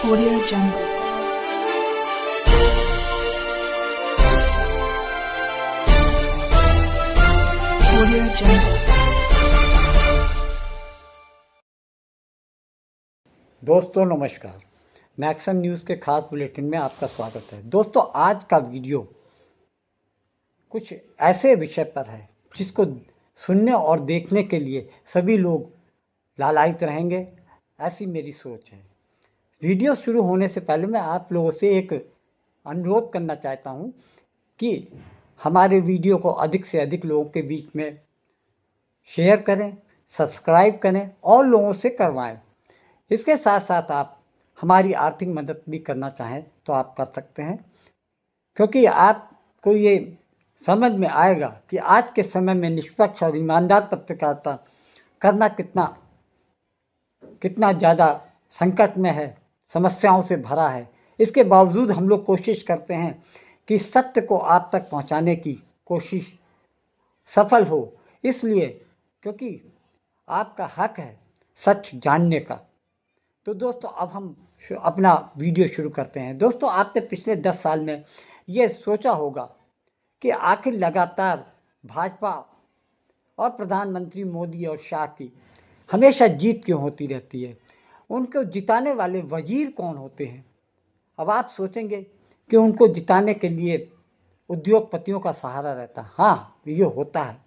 Audio Jungle. Audio Jungle. दोस्तों नमस्कार, Maxon news के खास बुलेटिन में आपका स्वागत है। दोस्तों आज का वीडियो कुछ ऐसे विषय पर है जिसको सुनने और देखने के लिए सभी लोग लालायित रहेंगे, ऐसी मेरी सोच है। वीडियो शुरू होने से पहले मैं आप लोगों से एक अनुरोध करना चाहता हूँ कि हमारे वीडियो को अधिक से अधिक लोगों के बीच में शेयर करें, सब्सक्राइब करें और लोगों से करवाएं। इसके साथ साथ आप हमारी आर्थिक मदद भी करना चाहें तो आप कर सकते हैं, क्योंकि आपको ये समझ में आएगा कि आज के समय में निष्पक्ष और ईमानदार पत्रकारिता करना कितना ज़्यादा संकट में है, समस्याओं से भरा है। इसके बावजूद हम लोग कोशिश करते हैं कि सत्य को आप तक पहुंचाने की कोशिश सफल हो, इसलिए क्योंकि आपका हक है सच जानने का। तो दोस्तों अब हम अपना वीडियो शुरू करते हैं। दोस्तों आपने पिछले 10 साल में ये सोचा होगा कि आखिर लगातार भाजपा और प्रधानमंत्री मोदी और शाह की हमेशा जीत क्यों होती रहती है, उनको जिताने वाले वजीर कौन होते हैं। अब आप सोचेंगे कि उनको जिताने के लिए उद्योगपतियों का सहारा रहता है। हाँ, ये होता है,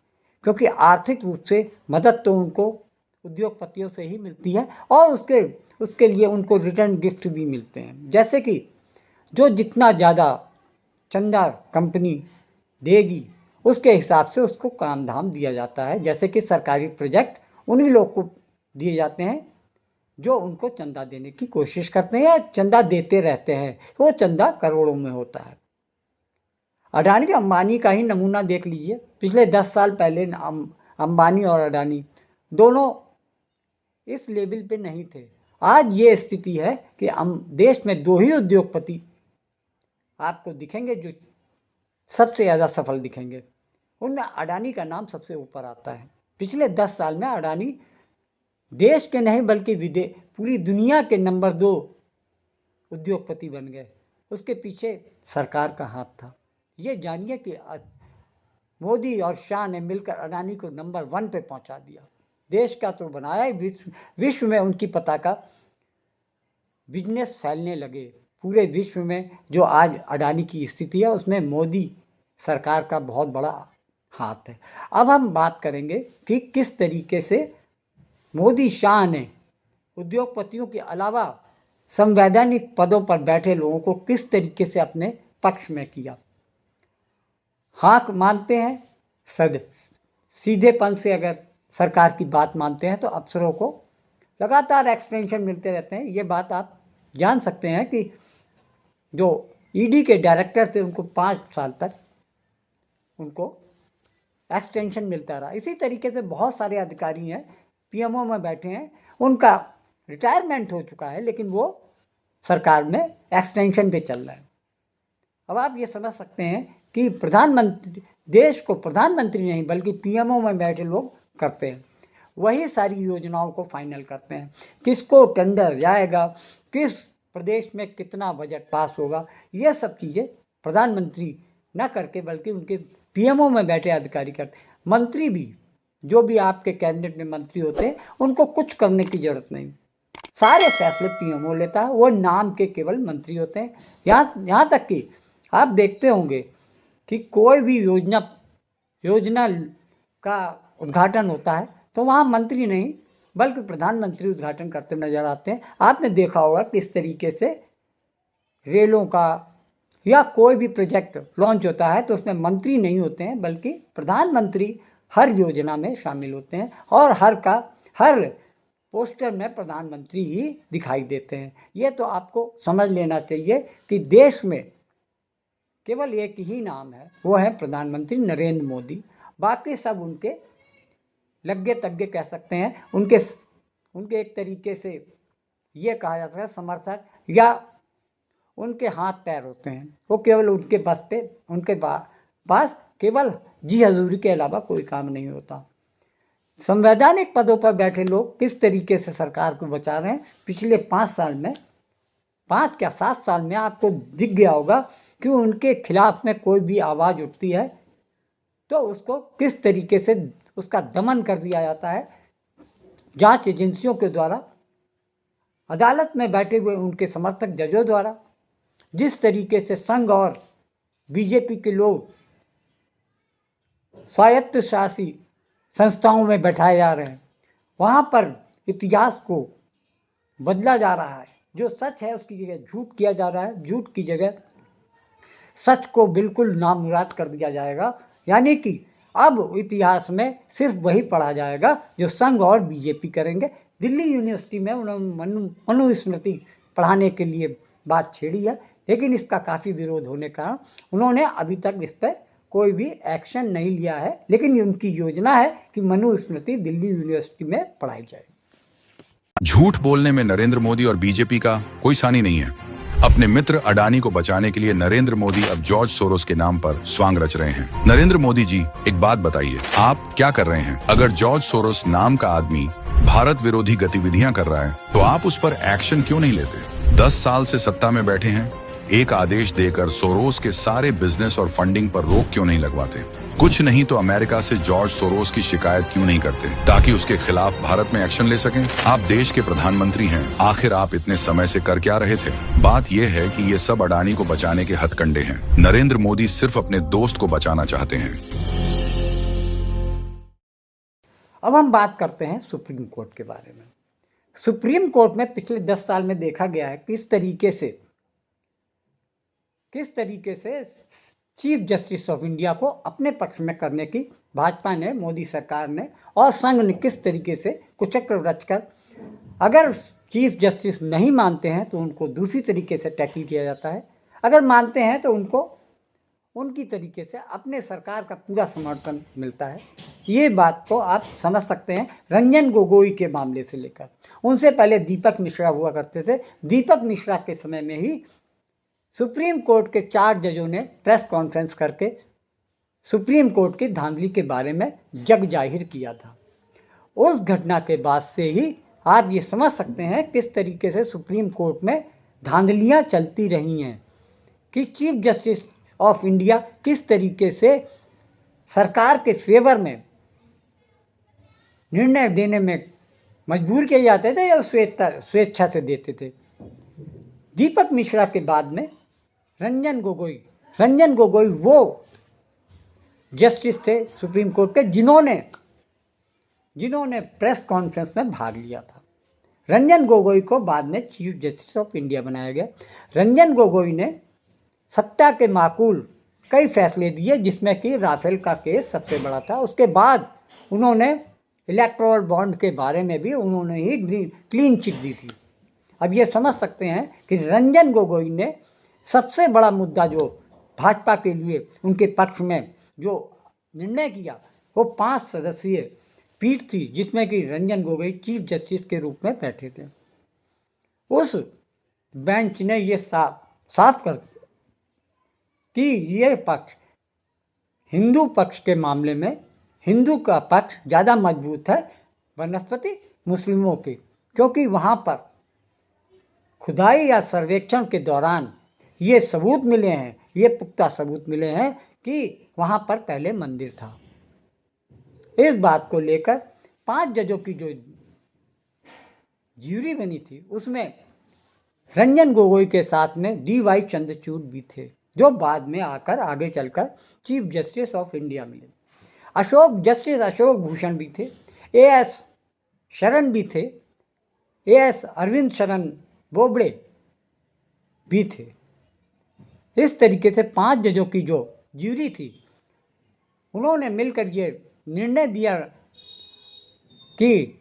क्योंकि आर्थिक रूप से मदद तो उनको उद्योगपतियों से ही मिलती है और उसके लिए उनको रिटर्न गिफ्ट भी मिलते हैं। जैसे कि जो जितना ज़्यादा चंदा कंपनी देगी उसके हिसाब से उसको काम धाम दिया जाता है। जैसे कि सरकारी प्रोजेक्ट उन्हीं लोग को दिए जाते हैं जो उनको चंदा देने की कोशिश करते हैं या चंदा देते रहते हैं। वो चंदा करोड़ों में होता है। अडानी अंबानी का ही नमूना देख लीजिए। पिछले 10 साल पहले अंबानी और अडानी दोनों इस लेवल पे नहीं थे। आज ये स्थिति है कि हम देश में 2 ही उद्योगपति आपको दिखेंगे जो सबसे ज़्यादा सफल दिखेंगे। उनमें अडानी का नाम सबसे ऊपर आता है। पिछले 10 साल में अडानी देश के नहीं बल्कि पूरी दुनिया के नंबर 2 उद्योगपति बन गए। उसके पीछे सरकार का हाथ था। ये जानिए कि मोदी और शाह ने मिलकर अडानी को नंबर 1 पे पहुंचा दिया। देश का तो बनाया ही, विश्व में उनकी पताका बिजनेस फैलने लगे। पूरे विश्व में जो आज अडानी की स्थिति है उसमें मोदी सरकार का बहुत बड़ा हाथ है। अब हम बात करेंगे कि किस तरीके से मोदी शाह ने उद्योगपतियों के अलावा संवैधानिक पदों पर बैठे लोगों को किस तरीके से अपने पक्ष में किया। हाँ मानते हैं, सीधेपन से अगर सरकार की बात मानते हैं तो अफसरों को लगातार एक्सटेंशन मिलते रहते हैं। ये बात आप जान सकते हैं कि जो ईडी के डायरेक्टर थे उनको 5 साल तक उनको एक्सटेंशन मिलता रहा। इसी तरीके से बहुत सारे अधिकारी हैं, पीएमओ में बैठे हैं, उनका रिटायरमेंट हो चुका है लेकिन वो सरकार में एक्सटेंशन पे चल रहा है। अब आप ये समझ सकते हैं कि प्रधानमंत्री देश को प्रधानमंत्री नहीं बल्कि पीएमओ में बैठे लोग करते हैं। वही सारी योजनाओं को फाइनल करते हैं, किसको टेंडर जाएगा, किस प्रदेश में कितना बजट पास होगा, ये सब चीज़ें प्रधानमंत्री न करके बल्कि उनके पीएमओ में बैठे अधिकारी करते हैं। मंत्री भी, जो भी आपके कैबिनेट में मंत्री होते हैं, उनको कुछ करने की ज़रूरत नहीं, सारे फैसले पीएमओ लेता है। वो नाम के केवल मंत्री होते हैं। यहाँ तक कि आप देखते होंगे कि कोई भी योजना का उद्घाटन होता है तो वहाँ मंत्री नहीं बल्कि प्रधानमंत्री उद्घाटन करते नजर आते हैं। आपने देखा होगा किस तरीके से रेलों का या कोई भी प्रोजेक्ट लॉन्च होता है तो उसमें मंत्री नहीं होते हैं बल्कि प्रधानमंत्री हर योजना में शामिल होते हैं और हर पोस्टर में प्रधानमंत्री ही दिखाई देते हैं। ये तो आपको समझ लेना चाहिए कि देश में केवल एक ही नाम है, वो है प्रधानमंत्री नरेंद्र मोदी। बाकी सब उनके लग्गे तग्गे कह सकते हैं, उनके एक तरीके से ये कहा जाता है समर्थक या उनके हाथ पैर होते हैं। वो केवल उनके उनके पास केवल जी हजूरी के अलावा कोई काम नहीं होता। संवैधानिक पदों पर बैठे लोग किस तरीके से सरकार को बचा रहे हैं, पिछले 5 साल में 5 या 7 साल में आपको दिख गया होगा कि उनके खिलाफ में कोई भी आवाज़ उठती है तो उसको किस तरीके से उसका दमन कर दिया जाता है जांच एजेंसियों के द्वारा, अदालत में बैठे हुए उनके समर्थक जजों द्वारा। जिस तरीके से संघ और बीजेपी के लोग स्वायत्त शासी संस्थाओं में बैठाए जा रहे हैं, वहाँ पर इतिहास को बदला जा रहा है। जो सच है उसकी जगह झूठ किया जा रहा है, झूठ की जगह सच को बिल्कुल नामुराद कर दिया जाएगा। यानी कि अब इतिहास में सिर्फ वही पढ़ा जाएगा जो संघ और बीजेपी करेंगे। दिल्ली यूनिवर्सिटी में उन्होंने मनुस्मृति पढ़ाने के लिए बात छेड़ी है, लेकिन इसका काफ़ी विरोध होने का कारण उन्होंने अभी तक इस पर कोई भी एक्शन नहीं लिया है। लेकिन उनकी योजना है कि मनुस्मृति दिल्ली यूनिवर्सिटी में पढ़ाई जाए। झूठ बोलने में नरेंद्र मोदी और बीजेपी का कोई सानी नहीं है। अपने मित्र अडानी को बचाने के लिए नरेंद्र मोदी अब जॉर्ज सोरोस के नाम पर स्वांग रच रहे हैं। नरेंद्र मोदी जी, एक बात बताइए, आप क्या कर रहे हैं? अगर जॉर्ज सोरोस नाम का आदमी भारत विरोधी गतिविधियां कर रहा है तो आप उस पर एक्शन क्यों नहीं लेते? 10 साल से सत्ता में बैठे हैं, एक आदेश देकर सोरोस के सारे बिजनेस और फंडिंग पर रोक क्यों नहीं लगवाते? कुछ नहीं तो अमेरिका से जॉर्ज सोरोस की शिकायत क्यों नहीं करते ताकि उसके खिलाफ भारत में एक्शन ले सकें? आप देश के प्रधानमंत्री हैं, आखिर आप इतने समय से कर क्या रहे थे? बात यह है कि ये सब अडानी को बचाने के हथकंडे हैं। नरेंद्र मोदी सिर्फ अपने दोस्त को बचाना चाहते हैं। अब हम बात करते हैं सुप्रीम कोर्ट के बारे में। सुप्रीम कोर्ट में पिछले 10 साल में देखा गया है किस तरीके से चीफ जस्टिस ऑफ इंडिया को अपने पक्ष में करने की भाजपा ने, मोदी सरकार ने और संघ ने किस तरीके से कुचक्र रचकर, अगर चीफ जस्टिस नहीं मानते हैं तो उनको दूसरी तरीके से टैकल किया जाता है, अगर मानते हैं तो उनको उनकी तरीके से अपने सरकार का पूरा समर्थन मिलता है। ये बात को आप समझ सकते हैं रंजन गोगोई के मामले से लेकर, उनसे पहले दीपक मिश्रा हुआ करते थे। दीपक मिश्रा के समय में ही सुप्रीम कोर्ट के 4 जजों ने प्रेस कॉन्फ्रेंस करके सुप्रीम कोर्ट की धांधली के बारे में जग जाहिर किया था। उस घटना के बाद से ही आप ये समझ सकते हैं किस तरीके से सुप्रीम कोर्ट में धांधलियाँ चलती रही हैं कि चीफ जस्टिस ऑफ इंडिया किस तरीके से सरकार के फेवर में निर्णय देने में मजबूर किए जाते थे या स्वेच्छा से देते थे। दीपक मिश्रा के बाद में रंजन गोगोई वो जस्टिस थे सुप्रीम कोर्ट के जिन्होंने प्रेस कॉन्फ्रेंस में भाग लिया था। रंजन गोगोई को बाद में चीफ जस्टिस ऑफ इंडिया बनाया गया। रंजन गोगोई ने सत्ता के माकूल कई फैसले दिए, जिसमें कि राफेल का केस सबसे बड़ा था। उसके बाद उन्होंने इलेक्टोरल बॉन्ड के बारे में भी उन्होंने ही क्लीन चिट दी थी। अब ये समझ सकते हैं कि रंजन गोगोई ने सबसे बड़ा मुद्दा जो भाजपा के लिए उनके पक्ष में जो निर्णय किया वो 5 सदस्यीय पीठ थी, जिसमें कि रंजन गोगोई चीफ जस्टिस के रूप में बैठे थे। उस बेंच ने ये साफ कर कि ये पक्ष हिंदू पक्ष के मामले में हिंदू का पक्ष ज़्यादा मजबूत है बनस्पति मुस्लिमों के, क्योंकि वहाँ पर खुदाई या सर्वेक्षण के दौरान ये सबूत मिले हैं, ये पुख्ता सबूत मिले हैं कि वहाँ पर पहले मंदिर था। इस बात को लेकर 5 जजों की जो ज्यूरी बनी थी उसमें रंजन गोगोई के साथ में DY चंद्रचूड़ भी थे, जो बाद में आकर आगे चलकर चीफ जस्टिस ऑफ इंडिया मिले। जस्टिस अशोक भूषण भी थे, AS शरण भी थे, AS अरविंद शरण बोबड़े भी थे। इस तरीके से 5 जजों की जो ज्यूरी थी उन्होंने मिलकर ये निर्णय दिया कि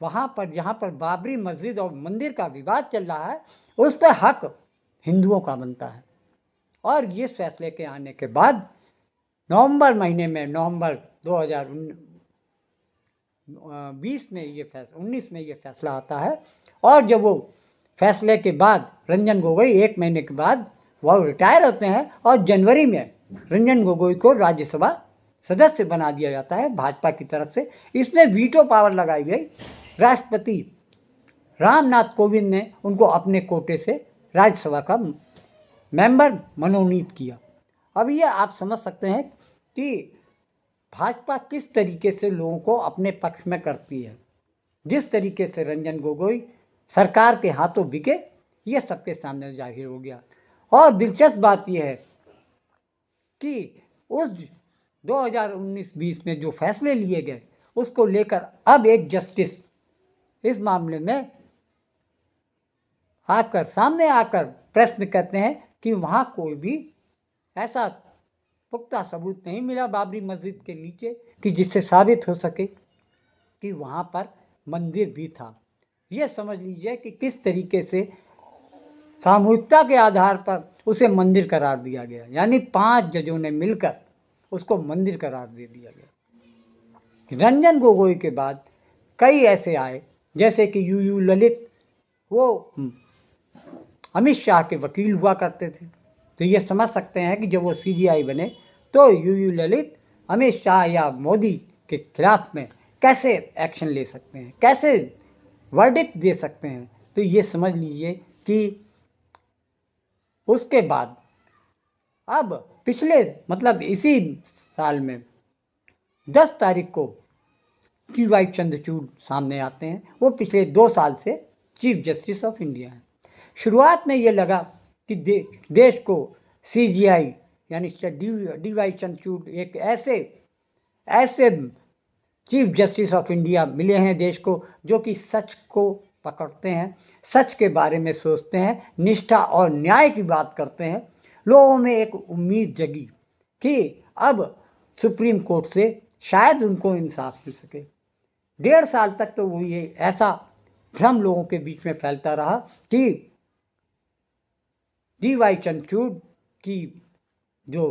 वहाँ पर जहाँ पर बाबरी मस्जिद और मंदिर का विवाद चल रहा है उस पर हक हिंदुओं का बनता है। और ये फैसले के आने के बाद नवंबर 2019 में ये फैसला आता है। और जब वो फैसले के बाद रंजन गोगोई 1 महीने के बाद वो रिटायर होते हैं और जनवरी में रंजन गोगोई को राज्यसभा सदस्य बना दिया जाता है भाजपा की तरफ से। इसमें वीटो पावर लगाई गई। राष्ट्रपति रामनाथ कोविंद ने उनको अपने कोटे से राज्यसभा का मेंबर मनोनीत किया। अब ये आप समझ सकते हैं कि भाजपा किस तरीके से लोगों को अपने पक्ष में करती है। जिस तरीके से रंजन गोगोई सरकार के हाथों बिके, ये सबके सामने जाहिर हो गया। और दिलचस्प बात यह है कि उस 2019-20 में जो फैसले लिए गए उसको लेकर अब एक जस्टिस इस मामले में सामने आकर प्रश्न करते हैं कि वहाँ कोई भी ऐसा पुख्ता सबूत नहीं मिला बाबरी मस्जिद के नीचे कि जिससे साबित हो सके कि वहाँ पर मंदिर भी था। ये समझ लीजिए कि किस तरीके से सामूहिकता के आधार पर उसे मंदिर करार दिया गया, यानी 5 जजों ने मिलकर उसको मंदिर करार दे दिया गया। रंजन गोगोई के बाद कई ऐसे आए, जैसे कि यू ललित, वो अमित शाह के वकील हुआ करते थे। तो ये समझ सकते हैं कि जब वो CGI बने तो यू ललित अमित शाह या मोदी के खिलाफ में कैसे एक्शन ले सकते हैं, कैसे वर्डिक्ट दे सकते हैं। तो ये समझ लीजिए कि उसके बाद अब पिछले इसी साल में 10 तारीख को TY चंद्रचूड़ सामने आते हैं। वो पिछले 2 साल से चीफ जस्टिस ऑफ इंडिया हैं। शुरुआत में ये लगा कि देश को CGI यानी DY चंद्रचूड़ एक ऐसे चीफ जस्टिस ऑफ इंडिया मिले हैं देश को, जो कि सच को पकड़ते हैं, सच के बारे में सोचते हैं, निष्ठा और न्याय की बात करते हैं। लोगों में एक उम्मीद जगी कि अब सुप्रीम कोर्ट से शायद उनको इंसाफ मिल सके। 1.5 साल तक तो वो ये ऐसा भ्रम लोगों के बीच में फैलता रहा कि DY चंद्रचूड़ की जो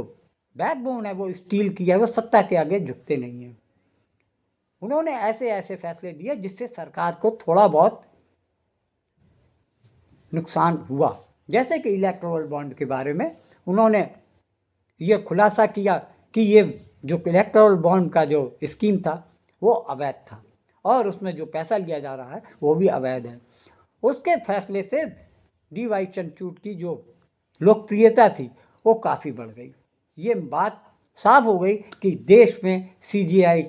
बैकबोन है वो स्टील की है, वो सत्ता के आगे झुकते नहीं हैं। उन्होंने ऐसे फैसले दिए जिससे सरकार को थोड़ा बहुत नुकसान हुआ, जैसे कि इलेक्टोरल बॉन्ड के बारे में उन्होंने ये खुलासा किया कि ये जो इलेक्टोरल बॉन्ड का जो स्कीम था वो अवैध था और उसमें जो पैसा लिया जा रहा है वो भी अवैध है। उसके फैसले से DY चंद्रचूड़ की जो लोकप्रियता थी वो काफ़ी बढ़ गई। ये बात साफ हो गई कि देश में DY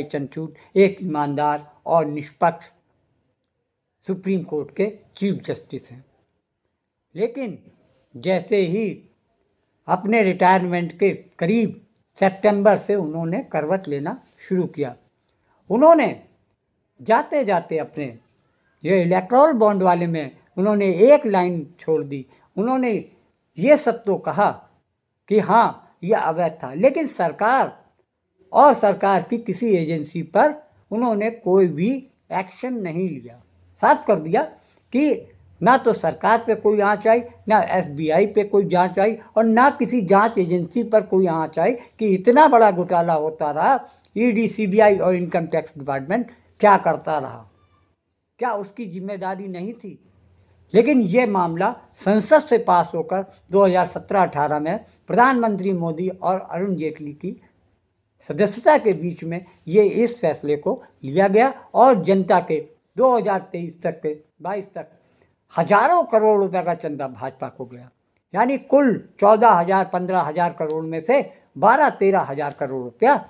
चंद्रचूड़ एक ईमानदार और निष्पक्ष सुप्रीम कोर्ट के चीफ जस्टिस हैं। लेकिन जैसे ही अपने रिटायरमेंट के करीब सितंबर से उन्होंने करवट लेना शुरू किया, उन्होंने जाते जाते अपने ये इलेक्टोरल बॉन्ड वाले में उन्होंने एक लाइन छोड़ दी। उन्होंने ये सब तो कहा कि हाँ यह अवैध था, लेकिन सरकार की किसी एजेंसी पर उन्होंने कोई भी एक्शन नहीं लिया। साफ कर दिया कि ना तो सरकार पे कोई आँच आई, ना SBI पे कोई जांच आई और ना किसी जांच एजेंसी पर कोई आँच आई कि इतना बड़ा घोटाला होता रहा, ED, CBI और इनकम टैक्स डिपार्टमेंट क्या करता रहा, क्या उसकी जिम्मेदारी नहीं थी। लेकिन ये मामला संसद से पास होकर 2017-18 में प्रधानमंत्री मोदी और अरुण जेटली की सदस्यता के बीच में ये इस फैसले को लिया गया और जनता के 2023 तक के 22 तक हजारों करोड़ रुपए का चंदा भाजपा को गया, यानी कुल 14,000-15,000 करोड़ में से 12-13,000 करोड़ रुपया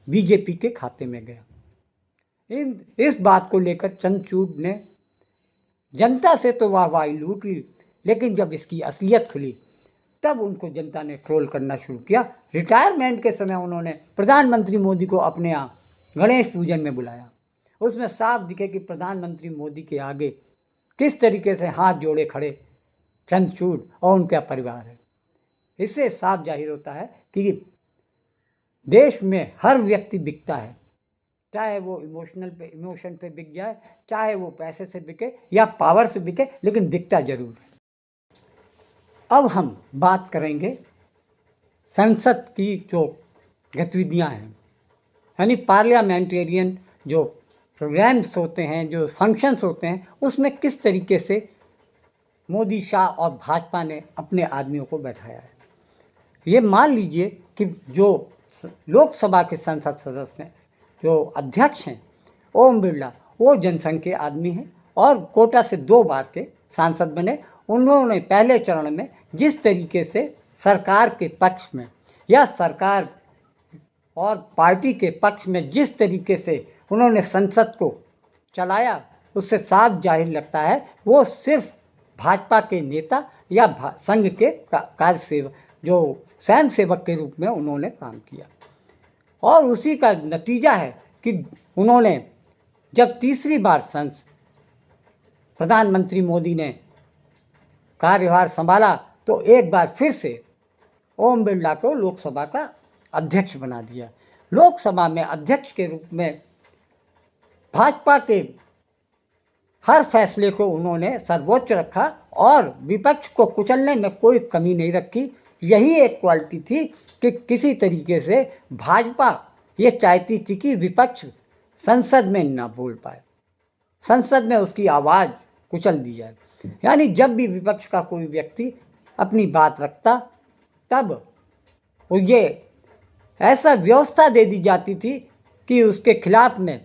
बीजेपी के खाते में गया। इस बात को लेकर चंद्रचूड़ ने जनता से तो वाहवाही लूट ली, लेकिन जब इसकी असलियत खुली तब उनको जनता ने ट्रोल करना शुरू किया। रिटायरमेंट के समय उन्होंने प्रधानमंत्री मोदी को अपने यहाँ गणेश पूजन में बुलाया। उसमें साफ दिखे कि प्रधानमंत्री मोदी के आगे किस तरीके से हाथ जोड़े खड़े चंद्रचूड़ और उनका परिवार है। इससे साफ जाहिर होता है कि देश में हर व्यक्ति बिकता है, चाहे वो इमोशन पे बिक जाए, चाहे वो पैसे से बिके या पावर से बिके, लेकिन बिकता जरूर है। अब हम बात करेंगे संसद की जो गतिविधियां हैं, यानी पार्लियामेंटेरियन जो प्रोग्राम्स होते हैं, जो फंक्शंस होते हैं, उसमें किस तरीके से मोदी, शाह और भाजपा ने अपने आदमियों को बैठाया है। ये मान लीजिए कि जो लोकसभा के संसद सदस्य हैं, जो अध्यक्ष हैं ओम बिरला, वो जनसंघ के आदमी हैं और कोटा से 2 बार के सांसद बने। उन्होंने पहले चरण में जिस तरीके से सरकार के पक्ष में या सरकार और पार्टी के पक्ष में जिस तरीके से उन्होंने संसद को चलाया, उससे साफ जाहिर लगता है वो सिर्फ भाजपा के नेता या संघ के कार्य सेवक, जो स्वयं सेवक के रूप में उन्होंने काम किया। और उसी का नतीजा है कि उन्होंने जब तीसरी बार प्रधानमंत्री मोदी ने कार्यभार संभाला तो एक बार फिर से ओम बिरला को लोकसभा का अध्यक्ष बना दिया। लोकसभा में अध्यक्ष के रूप में भाजपा के हर फैसले को उन्होंने सर्वोच्च रखा और विपक्ष को कुचलने में कोई कमी नहीं रखी। यही एक क्वालिटी थी कि किसी तरीके से भाजपा ये चाहती थी कि विपक्ष संसद में ना बोल पाए, संसद में उसकी आवाज़ कुचल दी जाए। यानी जब भी विपक्ष का कोई व्यक्ति अपनी बात रखता तब वो ये ऐसा व्यवस्था दे दी जाती थी कि उसके खिलाफ में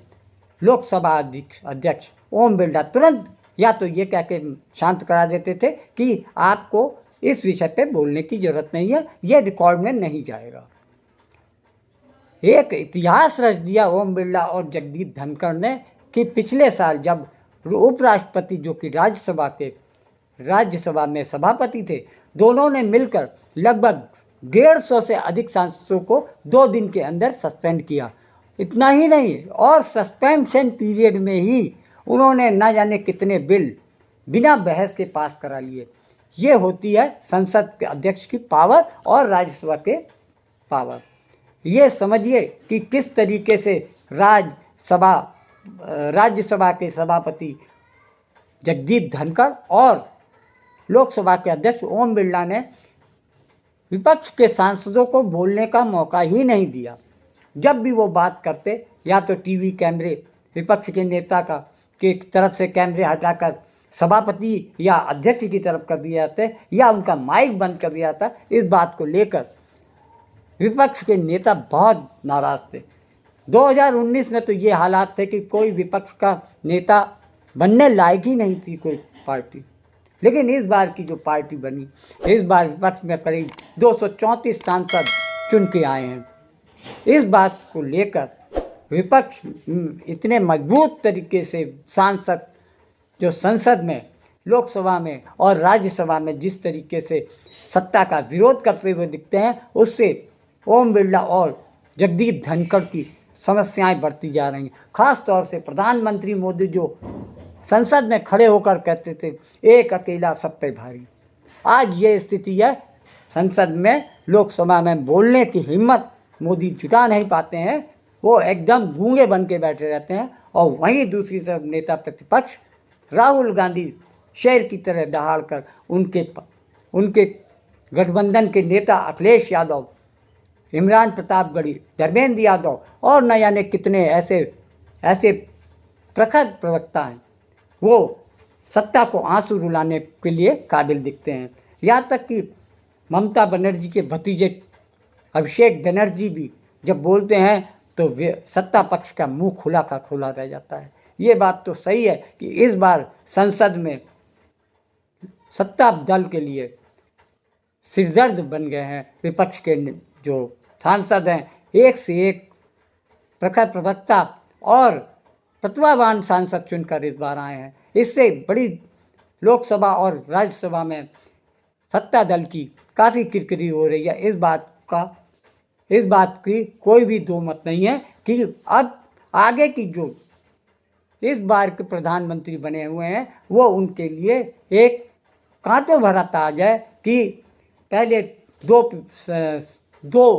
लोकसभा अध्यक्ष ओम बिरला तुरंत या तो ये कह के शांत करा देते थे कि आपको इस विषय पे बोलने की ज़रूरत नहीं है, ये रिकॉर्ड में नहीं जाएगा। एक इतिहास रच दिया ओम बिरला और जगदीप धनखड़ ने कि पिछले साल जब उपराष्ट्रपति जो कि राज्यसभा में सभापति थे, दोनों ने मिलकर लगभग 150 से अधिक सांसदों को 2 दिन के अंदर सस्पेंड किया। इतना ही नहीं, और सस्पेंशन पीरियड में ही उन्होंने न जाने कितने बिल बिना बहस के पास करा लिए। ये होती है संसद के अध्यक्ष की पावर और राज्यसभा के पावर। ये समझिए कि किस तरीके से राज्यसभा के सभापति जगदीप धनखड़ और लोकसभा के अध्यक्ष ओम बिरला ने विपक्ष के सांसदों को बोलने का मौका ही नहीं दिया। जब भी वो बात करते या तो टीवी कैमरे विपक्ष के नेता की तरफ से कैमरे हटाकर सभापति या अध्यक्ष की तरफ कर दिए जाते या उनका माइक बंद कर दिया जाता। इस बात को लेकर विपक्ष के नेता बहुत नाराज़ थे। 2019 में तो ये हालात थे कि कोई विपक्ष का नेता बनने लायक ही नहीं थी कोई पार्टी। लेकिन इस बार की जो पार्टी बनी, इस बार विपक्ष में करीब 234 सांसद चुन के आए हैं। इस बात को लेकर विपक्ष इतने मजबूत तरीके से सांसद जो संसद में, लोकसभा में और राज्यसभा में जिस तरीके से सत्ता का विरोध करते हुए दिखते हैं, उससे ओम बिरला और जगदीप धनखड़ की समस्याएं बढ़ती जा रही हैं। खास तौर से प्रधानमंत्री मोदी जो संसद में खड़े होकर कहते थे एक अकेला सब पे भारी, आज ये स्थिति है। संसद में, लोकसभा में बोलने की हिम्मत मोदी जुटा नहीं पाते हैं, वो एकदम गूंगे बन के बैठे रहते हैं। और वहीं दूसरी तरफ नेता प्रतिपक्ष राहुल गांधी शेर की तरह दहाड़ कर उनके गठबंधन के नेता अखिलेश यादव, इमरान प्रतापगढ़ी, धर्मेंद्र यादव और न जाने कितने ऐसे प्रखर प्रवक्ता हैं, वो सत्ता को आंसू रुलाने के लिए काबिल दिखते हैं। यहाँ तक कि ममता बनर्जी के भतीजे अभिषेक बनर्जी भी जब बोलते हैं तो वे सत्ता पक्ष का मुंह खुला का खुला रह जाता है। ये बात तो सही है कि इस बार संसद में सत्ता दल के लिए सिरदर्द बन गए हैं विपक्ष के जो सांसद हैं। एक से एक प्रखर प्रवक्ता और प्रतिभावान सांसद चुनकर इस बार आए हैं। इससे बड़ी लोकसभा और राज्यसभा में सत्ता दल की काफ़ी किरकिरी हो रही है। इस बात की कोई भी दो मत नहीं है कि अब आगे की जो इस बार के प्रधानमंत्री बने हुए हैं वो उनके लिए एक कांटों भरा ताज है कि पहले दो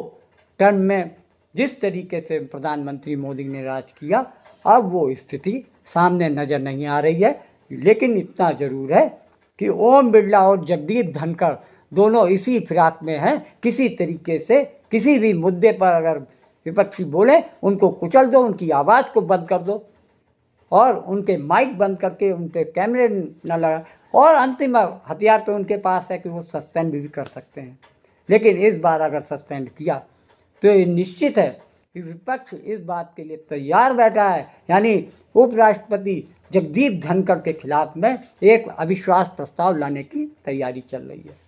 टर्म में जिस तरीके से प्रधानमंत्री मोदी ने राज किया, अब वो स्थिति सामने नज़र नहीं आ रही है। लेकिन इतना ज़रूर है कि ओम बिरला और जगदीप धनखड़ दोनों इसी फिराक में हैं। किसी तरीके से किसी भी मुद्दे पर अगर विपक्षी बोले, उनको कुचल दो, उनकी आवाज़ को बंद कर दो और उनके माइक बंद करके उन पर कैमरे न लगा। और अंतिम हथियार तो उनके पास है कि वो सस्पेंड भी कर सकते हैं। लेकिन इस बार अगर सस्पेंड किया तो ये निश्चित है कि विपक्ष इस बात के लिए तैयार बैठा है, यानी उपराष्ट्रपति जगदीप धनखड़ के खिलाफ में एक अविश्वास प्रस्ताव लाने की तैयारी चल रही है।